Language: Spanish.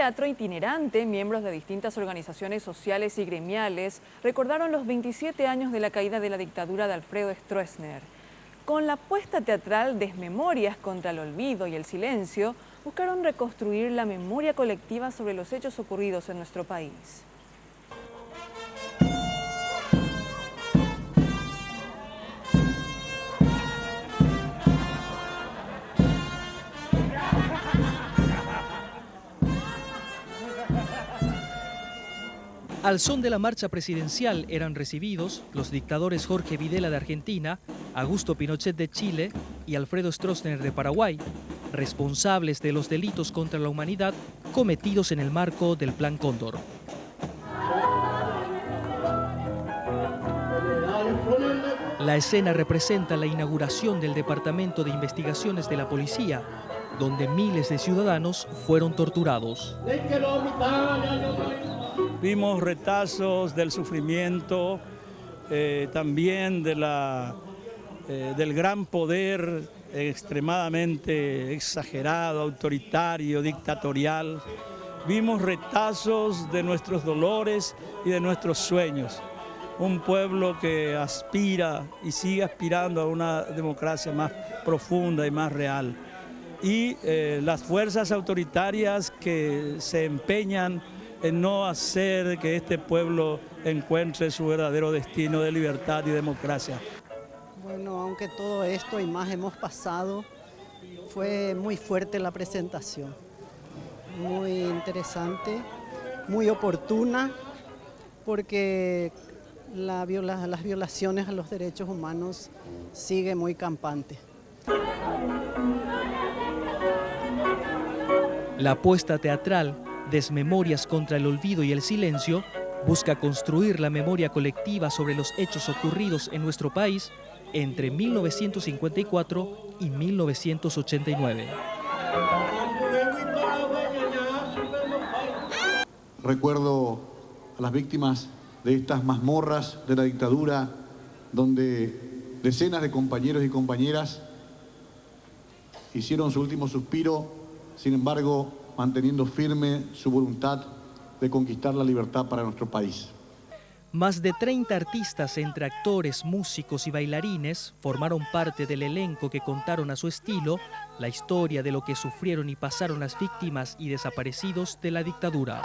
teatro itinerante, miembros de distintas organizaciones sociales y gremiales recordaron los 27 años de la caída de la dictadura de Alfredo Stroessner. Con la puesta teatral Desmemorias contra el olvido y el silencio, buscaron reconstruir la memoria colectiva sobre los hechos ocurridos en nuestro país. Al son de la marcha presidencial eran recibidos los dictadores Jorge Videla de Argentina, Augusto Pinochet de Chile y Alfredo Stroessner de Paraguay, responsables de los delitos contra la humanidad cometidos en el marco del Plan Cóndor. La escena representa la inauguración del Departamento de Investigaciones de la Policía, donde miles de ciudadanos fueron torturados. Vimos retazos del sufrimiento, también del gran poder extremadamente exagerado, autoritario, dictatorial. Vimos retazos de nuestros dolores y de nuestros sueños. Un pueblo que aspira y sigue aspirando a una democracia más profunda y más real. Y las fuerzas autoritarias que se empeñan en no hacer que este pueblo encuentre su verdadero destino de libertad y democracia. Bueno, aunque todo esto y más hemos pasado, fue muy fuerte la presentación, muy interesante, muy oportuna, porque las violaciones a los derechos humanos siguen muy campantes. La apuesta teatral Desmemorias contra el olvido y el silencio busca construir la memoria colectiva sobre los hechos ocurridos en nuestro país entre 1954 y 1989. Recuerdo a las víctimas de estas mazmorras de la dictadura, donde decenas de compañeros y compañeras hicieron su último suspiro, sin embargo, manteniendo firme su voluntad de conquistar la libertad para nuestro país. Más de 30 artistas, entre actores, músicos y bailarines, formaron parte del elenco que contaron a su estilo la historia de lo que sufrieron y pasaron las víctimas y desaparecidos de la dictadura.